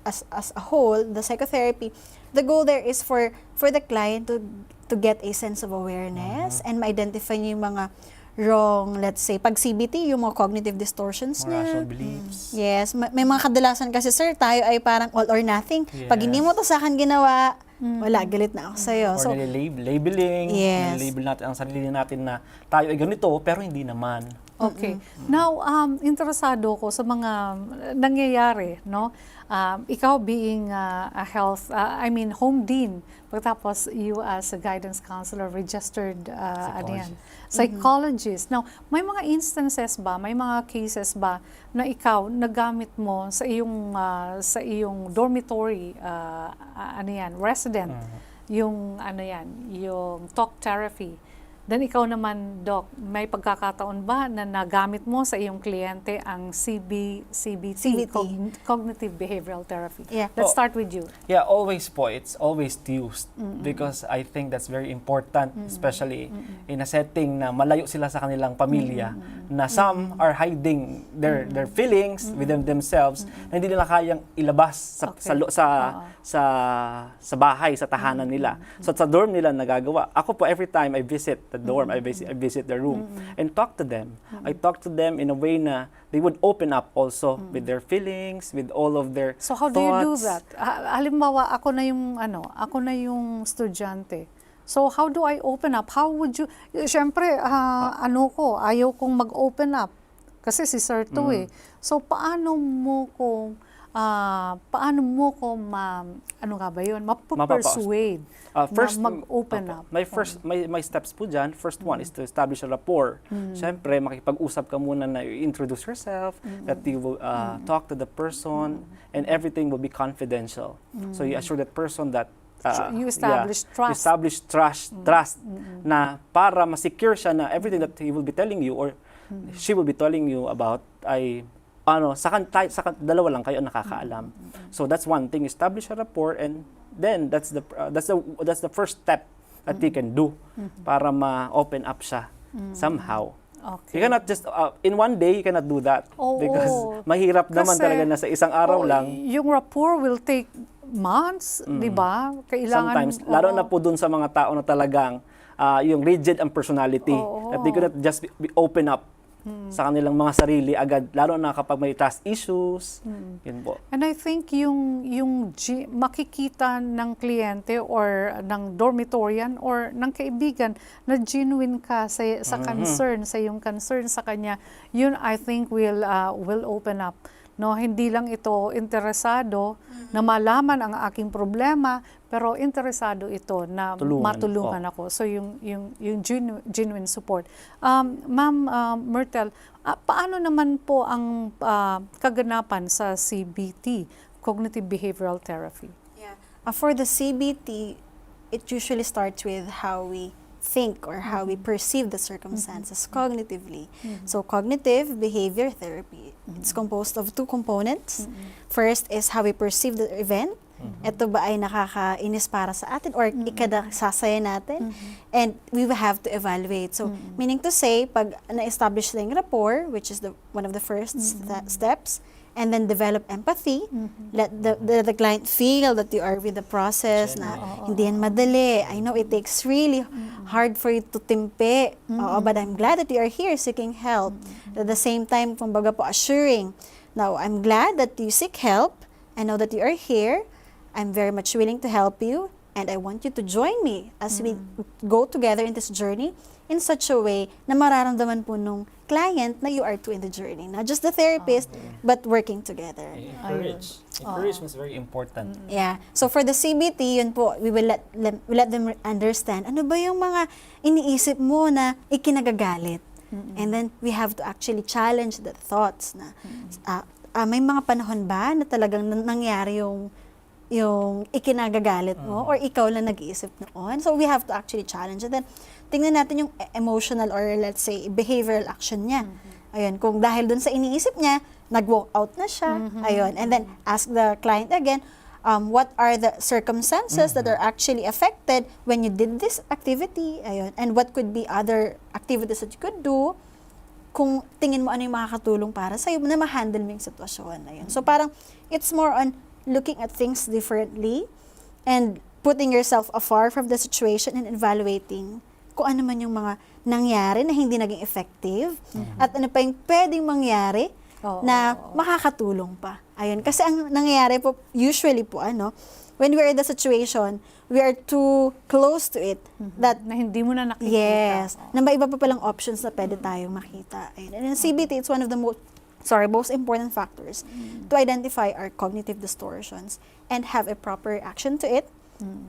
S3: as a whole, the psychotherapy, the goal there is for the client to get a sense of awareness and ma-identify niyo yung mga wrong, let's say, pag CBT, yung mga cognitive distortions
S2: Mga rational
S3: niya.
S2: beliefs.
S3: Yes, may mga kadalasan kasi sir, tayo ay parang all or nothing. Pag hindi mo to sa akin ginawa, wala, galit na ako sa'yo.
S2: Or
S3: So,
S2: labeling,
S3: Yes.
S2: nilabel natin ang sarili natin na tayo ay ganito, pero hindi naman.
S1: Okay. Now, interesado ko sa mga nangyayari, no? Ikaw being a health, home dean, pagkatapos you as a guidance counselor, registered, psychologist. Now, may mga instances ba, may mga cases ba na ikaw nagamit mo sa iyong dormitory, resident, yung yung talk therapy. Then ikaw naman, Doc, may pagkakataon ba na nagamit mo sa iyong kliyente ang CBT, Cognitive Behavioral Therapy?
S3: Yeah.
S1: Let's start with you.
S2: Yeah, always po. It's always used because I think that's very important, especially in a setting na malayo sila sa kanilang pamilya, na some are hiding their feelings within themselves na hindi nila kayang ilabas sa bahay, sa tahanan nila. So sa dorm nila nagagawa. Ako po, every time I visit the dorm, I visit the room and talk to them. I talk to them in a way na they would open up also with their feelings, with all of their
S1: So how do you do that? Halimbawa, ako na yung estudyante. So how do I open up? How would you, syempre, ayaw kong mag-open up. Kasi si Sir to eh. So paano mo ko mapapersuade
S2: first,
S1: na mag-open up?
S2: My steps po dyan, first one is to establish a rapport. Siyempre, makipag-usap ka muna na introduce yourself, that you will talk to the person, and everything will be confidential. So you assure that person that
S1: You establish trust.
S2: You establish trust na para ma-secure siya na everything that he will be telling you or she will be telling you about ay dalawa lang kayo nakakaalam. So that's one thing, establish a rapport, and then that's the first step that you can do para ma-open up siya somehow.
S1: Okay.
S2: You cannot just in one day you cannot do that because mahirap naman
S1: Kasi,
S2: talaga na sa isang araw lang.
S1: Yung rapport will take months, di ba? Kailangan,
S2: Sometimes, lalo na po dun sa mga tao na talagang yung rigid ang personality, that they could not just be open up sa kanilang mga sarili agad, lalo na kapag may trust issues, yun po.
S1: And I think yung makikita ng kliyente or ng dormitorian or ng kaibigan na genuine ka sa concern, sa yung concern sa kanya, yun I think will open up. No, hindi lang ito interesado na malaman ang aking problema, pero interesado ito na matulungan ako. So yung genuine support. Ma'am Myrtle, paano naman po ang kaganapan sa CBT, Cognitive Behavioral Therapy?
S3: Yeah. For the CBT, it usually starts with how we think or how we perceive the circumstances cognitively. So cognitive behavior therapy, it's composed of two components. First is how we perceive the event. Ito ba ay nakakainis para sa atin or ikadasasaya natin? And we will have to evaluate. So meaning to say, pag na-establish na yung rapport, which is one of the first steps, and then develop empathy, let the client feel that you are with the process, na hindi yan madali. I know it takes really hard for you to timpe, but I'm glad that you are here seeking help. At the same time, kumbaga po, assuring, now, I'm glad that you seek help, I know that you are here, I'm very much willing to help you, and I want you to join me as we go together in this journey in such a way na mararamdaman po nung client na you are two in the journey. Not just the therapist, but working together.
S2: Encouragement is very important.
S3: Yeah. So for the CBT, yun po, we will let them understand, ano ba yung mga iniisip mo na ikinagagalit? And then we have to actually challenge the thoughts na may mga panahon ba na talagang nangyari yung ikinagagalit mo or ikaw lang nag-iisip noon. So we have to actually challenge it. Then tingnan natin yung emotional or let's say behavioral action niya. Ayun, kung dahil dun sa iniisip niya, nag-walk out na siya. Ayun, and then ask the client again, what are the circumstances that are actually affected when you did this activity? Ayun, and what could be other activities that you could do kung tingin mo ano yung makakatulong para sa'yo na ma-handle mo yung sitwasyon. Ayun. So parang it's more on looking at things differently and putting yourself afar from the situation and evaluating kung ano man yung mga nangyari na hindi naging effective at ano pa yung pwedeng mangyari
S1: Oo.
S3: na makakatulong pa. Ayun. Kasi ang nangyayari po, usually po, when we're in the situation, we are too close to it that
S1: na hindi mo na nakikita.
S3: yes, na may iba pa palang options na pwede tayong makita. Ayun. And in CBT, it's one of the most important factors to identify our cognitive distortions and have a proper action to it,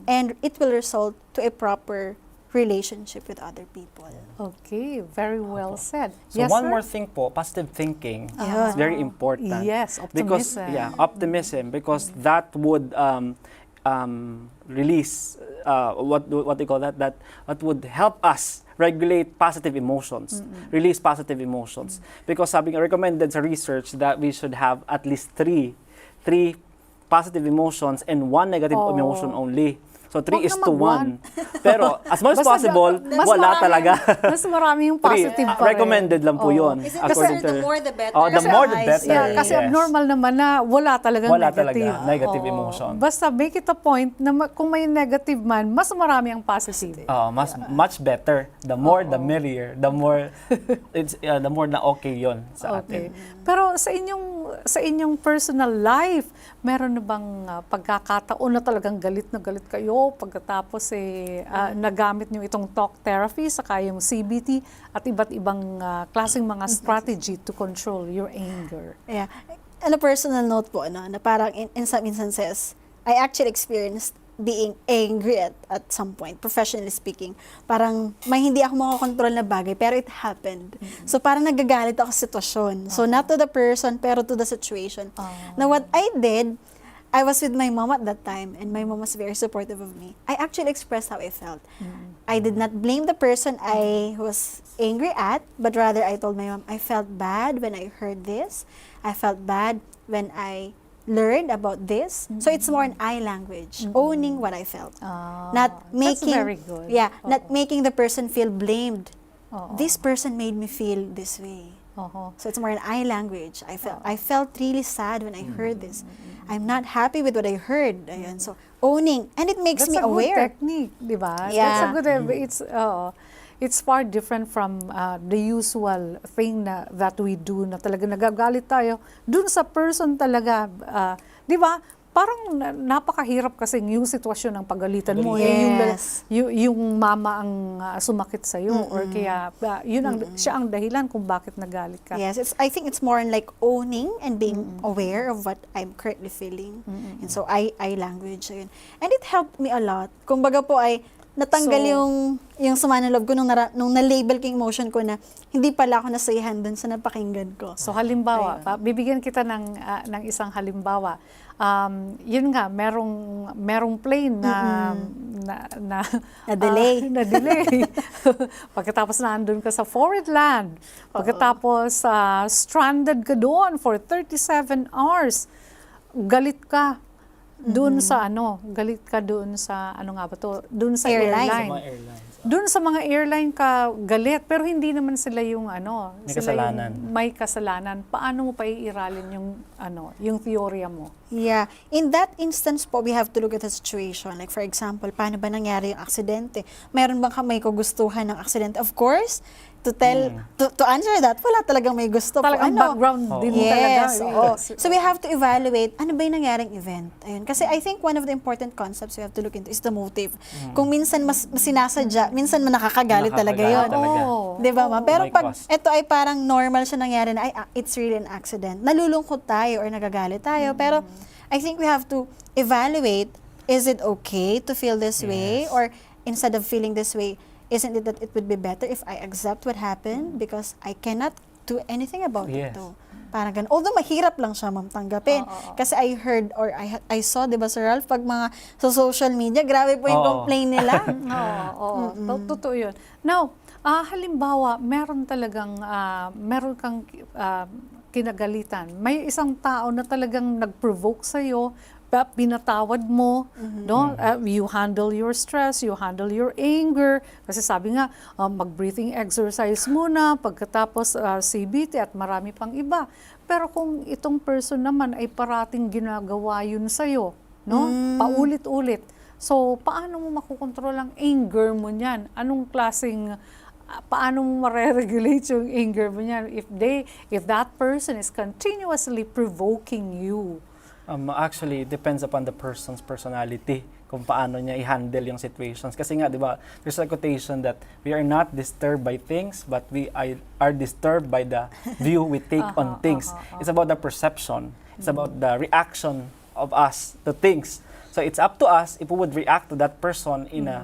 S3: and it will result to a proper relationship with other people.
S1: Okay, very well said.
S2: So
S1: Yes,
S2: one
S1: sir?
S2: more thing po, positive thinking
S3: Ayun.
S2: is very important.
S1: Yes,
S2: Because,
S1: optimism.
S2: optimism, because that would release, what do you call that? That would help us regulate positive emotions, release positive emotions. Because sabi nga, recommended sa research that we should have at least three positive emotions and one negative
S1: Oh.
S2: emotion only. So 3
S1: Huwag
S2: is
S1: na
S2: to
S1: mag-one.
S2: 1. Pero as much as
S1: Basta
S2: possible,
S1: mas
S2: wala
S1: marami-
S2: talaga.
S1: Mas marami yung
S2: 3,
S1: positive pa rin.
S2: recommended lang po
S1: Oo.
S2: yun.
S3: Is it
S2: according
S3: the
S2: to-
S3: more the better?
S2: Oh, the
S1: Kasi,
S2: more the
S3: I
S2: better.
S3: see.
S1: Yeah, kasi
S2: Yes.
S1: abnormal naman na wala talagang
S2: Wala
S1: negative.
S2: talaga, negative
S1: Oo.
S2: emotion.
S1: Basta make it a point na kung may negative man, mas marami ang positive.
S2: Much better. The more, the merrier. The more, the more na okay yon sa
S1: Okay.
S2: atin.
S1: Pero sa inyong personal life, meron na bang pagkakataon na talagang galit na galit kayo pagkatapos nagamit niyo itong talk therapy saka yung CBT at iba't ibang klaseng mga strategy to control your anger?
S3: Yeah. On a personal note po, na parang in some instances, I actually experienced being angry at some point, professionally speaking. Parang may hindi ako makakontrol na bagay, pero it happened. So parang nagagalit ako sa sitwasyon. So not to the person, pero to the situation. Now what I did, I was with my mom at that time, and my mom was very supportive of me. I actually expressed how I felt. I did not blame the person I was angry at, but rather I told my mom, I felt bad when I heard this. I felt bad when I learned about this. So it's more an I language, owning what I felt. Not making,
S1: that's very good.
S3: not making the person feel blamed.
S1: Oo.
S3: This person made me feel this way.
S1: Oo.
S3: So it's more an I language. I felt really sad when I heard this. I'm not happy with what I heard. Ayun. So owning, and it makes
S1: That's
S3: me
S1: a good
S3: aware.
S1: technique, di ba?
S3: Yeah.
S1: That's a good, it's far different from the usual thing that we do na talaga nagagalit tayo dun sa person talaga. Di ba? Parang napakahirap kasi yung sitwasyon ng pagalitan mo.
S3: Yes.
S1: Yung mama ang sumakit sa'yo or kaya siya ang dahilan kung bakit nagalit ka.
S3: Yes, I think it's more on like owning and being aware of what I'm currently feeling. And so I language yun. And it helped me a lot. Kumbaga po ay natanggal
S1: So,
S3: yung sama ng loob ko nung na-label ko yung emotion ko na hindi pala ako nasayahan dun sa napakinggan ko.
S1: So halimbawa, bibigyan kita ng isang halimbawa. Yun nga, merong plane
S3: Na-delay.
S1: na-delay. Pagkatapos nandun ka sa foreign land, pagkatapos stranded ka doon for 37 hours, galit ka doon sa galit ka doon sa ano nga ba to? Doon sa
S3: Airline.
S1: airline.
S2: Sa mga airlines.
S1: Doon sa mga airline ka galit, pero hindi naman sila yung
S2: May
S1: sila
S2: kasalanan.
S1: yung may kasalanan. Paano mo pa iiralin yung teorya mo?
S3: Yeah. In that instance po, we have to look at the situation. Like for example, paano ba nangyari yung aksidente? Meron bang may kagustuhan ng aksidente? Of course, to answer that, wala talagang may gusto po.
S1: Talagang background din talaga.
S3: Yes, oo. So we have to evaluate ano ba yung nangyaring event. Ayun. Kasi I think one of the important concepts we have to look into is the motive. Kung minsan mas sinasadya, minsan nakakagalit talaga yun.
S2: Talaga.
S1: Oh.
S3: Di ba, ma'am? Pero
S2: May
S3: pag
S2: cost.
S3: ito ay parang normal siya nangyari na it's really an accident, nalulungkot tayo or nagagalit tayo. Pero I think we have to evaluate, is it okay to feel this way? Or instead of feeling this way, isn't it that it would be better if I accept what happened because I cannot do anything about it
S2: Yes.
S3: though? Parang ganun. Although mahirap lang siya, ma'am, tanggapin. Kasi I heard or I saw, di ba, Sir Ralph, pag mga sa social media, grabe po yung
S2: Oo.
S3: complaint nila.
S1: Oo, totoo yun. Now, halimbawa, meron kang kinagalitan. May isang tao na talagang nag-provoke sa'yo, pinatawad mo, no? You handle your stress, you handle your anger. Kasi sabi nga, mag-breathing exercise muna, pagkatapos CBT at marami pang iba. Pero kung itong person naman ay parating ginagawa yun sa'yo, no? Paulit-ulit. So, paano mo makukontrol ang anger mo niyan? Anong klaseng paano mo mare-regulate yung anger mo niyan if that person is continuously provoking you?
S2: Actually, it depends upon the person's personality kung paano niya i-handle yung situations. Kasi nga, di ba, there's a quotation that we are not disturbed by things, but we are disturbed by the view we take on things. It's about the perception. It's about the reaction of us to things. So it's up to us if we would react to that person in a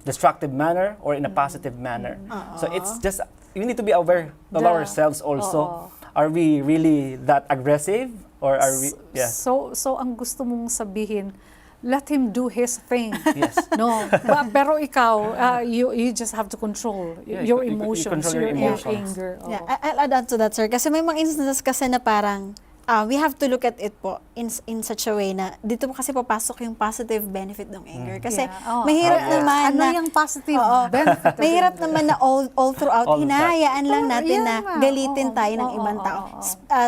S2: destructive manner or in a positive manner. So it's just, we need to be aware of ourselves also. Are we really that aggressive? Or are we, yeah.
S1: So ang gusto mong sabihin, let him do his thing.
S2: Yes.
S1: No, pero ikaw, you just have to control
S2: Yeah,
S1: your
S2: you
S1: emotions,
S2: control your
S1: your
S2: emotions.
S1: anger.
S3: Yeah, I'll add on to that, sir. Kasi may mga instances kasi na parang we have to look at it po in such a way na dito po kasi papasok yung positive benefit ng anger. Kasi mahirap naman
S1: ano
S3: na
S1: yung positive benefit?
S3: mahirap naman na all throughout
S2: All
S3: hinahayaan lang natin
S1: yeah
S3: na
S1: nga.
S3: galitin tayo ng
S1: Oo,
S3: ibang
S1: oo,
S3: tao.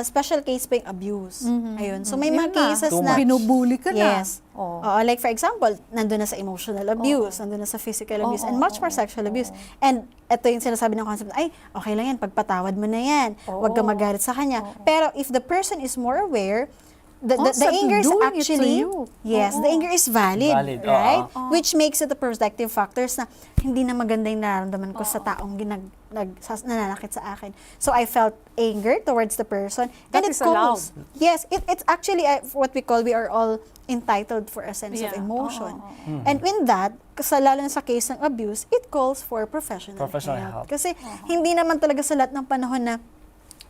S3: Special case pa yung abuse. Ayun. So may
S1: Yun
S3: mga cases
S2: Too
S3: na
S2: much.
S1: Binubuli ka na.
S3: Yes.
S1: Oh.
S3: Oo, like for example, nandun na sa emotional abuse, nandun na sa physical abuse, and much more sexual abuse. And ito yung sinasabi ng concept, ay, okay lang yan, pagpatawad mo na yan, huwag ka magalit sa kanya. Pero if the person is more aware, the
S1: Concept
S3: anger is
S1: doing it to
S3: actually,
S1: you.
S3: yes, the anger is valid,
S2: Valid,
S3: right?
S2: oo.
S3: Which makes it a protective factors na hindi na maganda yung nararamdaman ko sa taong nananakit sa akin. So I felt anger towards the person.
S1: That
S3: and
S1: is
S3: it calls, yes, it's actually what we are all entitled for a sense of
S1: Yeah.
S3: emotion. And in that, lalo na sa case ng abuse, it calls for professional help.
S2: Help.
S3: Kasi hindi naman talaga sa lahat ng panahon na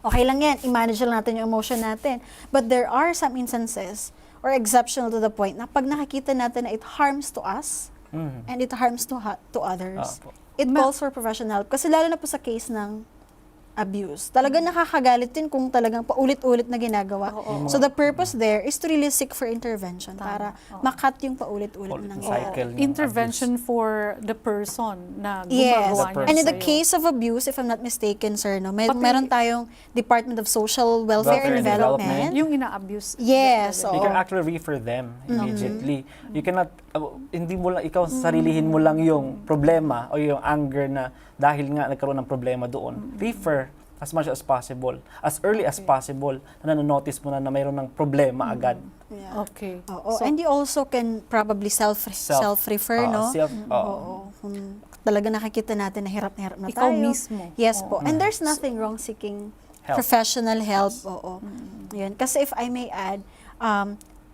S3: okay lang yan, i-manage lang natin yung emotion natin. But there are some instances or exceptional to the point na pag nakikita natin na it harms to us and it harms to others, it calls for professional help. Kasi lalo na po sa case ng abuse. Talagang nakakagalit din kung talagang paulit-ulit na ginagawa. So the purpose there is to really seek for intervention para makat yung paulit-ulit na nangyayari.
S2: Cycle ng
S1: Intervention for the person na
S3: Yes.
S1: gumagawa niya
S3: And in the
S1: sa'yo.
S3: case of abuse, if I'm not mistaken, sir, no,
S1: Pati-
S3: meron tayong Department of Social Welfare and
S2: and
S3: Development.
S1: Yung ina-abuse.
S3: Yes.
S2: You can actually refer them immediately. You cannot, hindi mo lang, ikaw sarilihin mo lang yung problema o yung anger na dahil nga nagkaroon ng problema doon. Refer as much as possible, as early as possible, na nanonotice mo na mayroon ng problema agad.
S3: Yeah.
S1: Okay.
S3: Oo.
S1: So,
S3: And you also can probably self-refer, no? Oo. Kung talaga nakikita natin na hirap na
S1: ikaw
S3: tayo.
S1: mismo.
S3: Yes po. And there's nothing wrong seeking
S2: Help.
S3: professional help. Oo. Yun. Kasi if I may add,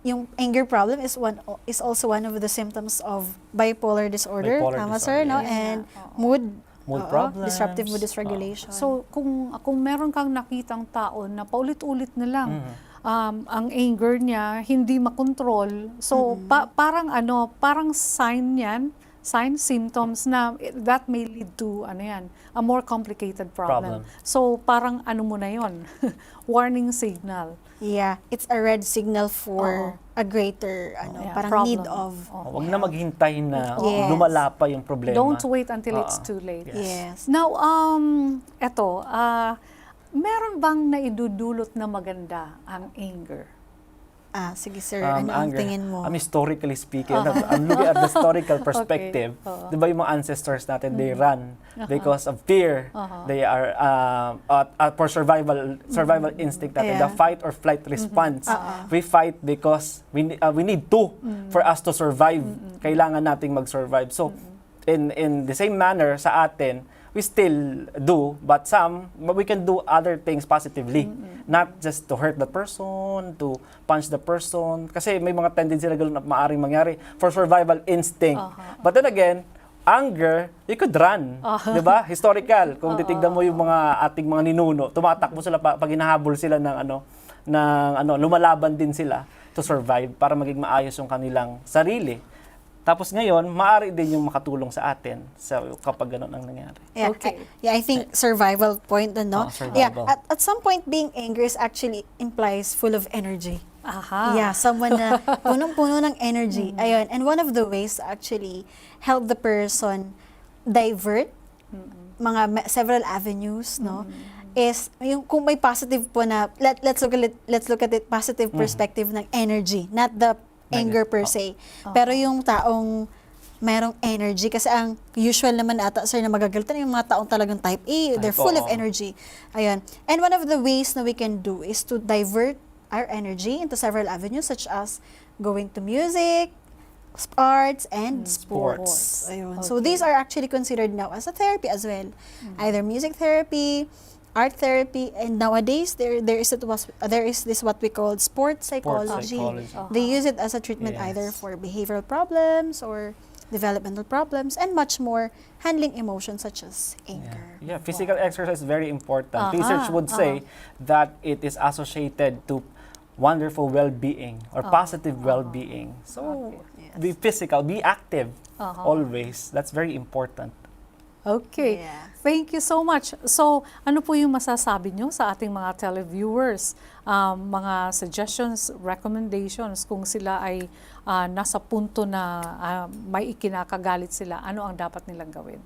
S3: yung anger problem is also one of the symptoms of bipolar disorder.
S2: Bipolar
S3: Tama,
S2: disorder,
S3: sir, no?
S2: yes.
S3: And mood
S2: Problems.
S3: disruptive mood dysregulation.
S1: So, kung meron kang nakitang tao na paulit-ulit na lang, ang anger niya hindi makontrol. So, parang sign yan, symptoms na that may lead to a more complicated problem. So, parang mo na yon warning signal.
S3: yeah, it's a red signal for a greater parang
S1: problem.
S3: need of.
S2: Huwag na maghintay na
S3: Yes.
S2: lumala pa yung problema.
S1: Don't wait until it's too late.
S3: Yes.
S1: Now, meron bang naidudulot na maganda ang anger?
S3: Sige sir, ano ang
S2: anger.
S3: tingin mo?
S2: Historically speaking, I'm looking at the historical perspective. Di ba yung mga ancestors natin, they run because of fear. They are for survival instinct natin, the
S3: Yeah.
S2: fight or flight response. We fight because we need to for us to survive. Kailangan nating mag-survive. So, in the same manner sa atin, we still do, but we can do other things positively. Not just to hurt the person, to punch the person. Kasi may mga tendency na gano'n na maaaring mangyari for survival instinct. But then again, anger, you could run. Di ba? Historical. Kung titignan mo yung mga ating mga ninuno, tumatakbo sila pag hinahabol sila ng lumalaban din sila to survive para maging maayos yung kanilang sarili. Tapos ngayon, maaari din yung makatulong sa atin kapag gano'n ang nangyari.
S3: Yeah,
S1: Okay.
S3: I think survival point, no?
S2: Survival.
S3: Yeah, at some point, being angry is actually implies full of energy.
S1: Aha.
S3: Yeah, someone na punong-puno ng energy. Ayun. And one of the ways to actually help the person divert several avenues, no? Is yung kung may positive po na let's look at it positive perspective ng energy, not the anger per se. Pero yung taong merong energy, kasi ang usual naman ata, sir, na magagalitan yung mga taong talagang type A, they're full of
S2: oo.
S3: energy. Ayun. And one of the ways na we can do is to divert our energy into several avenues, such as going to music, arts, and sports. Ayun. So
S1: Okay.
S3: these are actually considered now as a therapy as well. Either music therapy, art therapy, and nowadays there is this what we call sports psychology.
S2: psychology.
S3: They use it as a treatment either
S2: Yes.
S3: for behavioral problems or developmental problems and much more, handling emotions such as anger.
S2: Yeah, physical exercise is very important. Research would say that it is associated to wonderful well-being or positive well-being. So, be physical, be active always. That's very important.
S1: Okay.
S3: Yeah.
S1: Thank you so much. So, ano po yung masasabi nyo sa ating mga televiewers? Mga suggestions, recommendations, kung sila ay nasa punto na may ikinakagalit sila, ano ang dapat nilang gawin?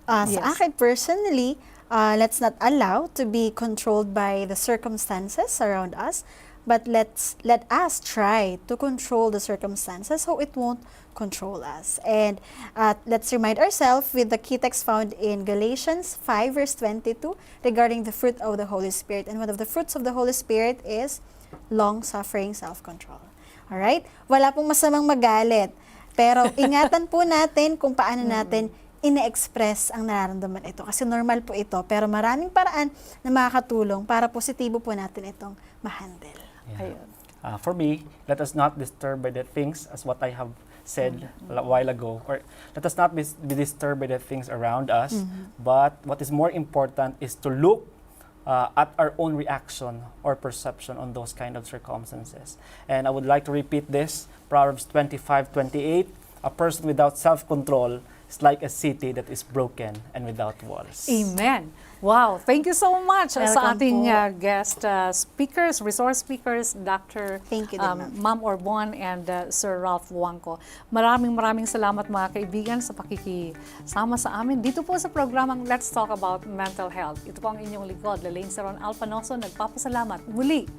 S3: Sa akin personally, let's not allow to be controlled by the circumstances around us, but let us try to control the circumstances so it won't control us. And let's remind ourselves with the key text found in Galatians 5 verse 22 regarding the fruit of the Holy Spirit. And one of the fruits of the Holy Spirit is long-suffering, self-control. Alright? Wala pong masamang magalit. Pero ingatan po natin kung paano natin ine-express ang nararamdaman ito. Kasi normal po ito, pero maraming paraan na makakatulong para positibo po natin itong ma-handle.
S1: Ayun.
S2: For me, let us not disturb by the things, as what I have said a while ago, or let us not be disturbed by the things around us, but what is more important is to look at our own reaction or perception on those kind of circumstances. And I would like to repeat this, Proverbs 25:28, a person without self-control is like a city that is broken and without walls.
S1: Amen. Wow. Thank you so much sa
S3: Welcome
S1: ating
S3: po.
S1: guest speakers, resource speakers, Dr.
S3: Thank you din, ma'am.
S1: Ma'am Orbon and Sir Ralph Wangco. Maraming salamat mga kaibigan sa pakikisama sa amin dito po sa programang Let's Talk About Mental Health. Ito po ang inyong likod, Lalaine Saron Alpanoso, nagpapasalamat muli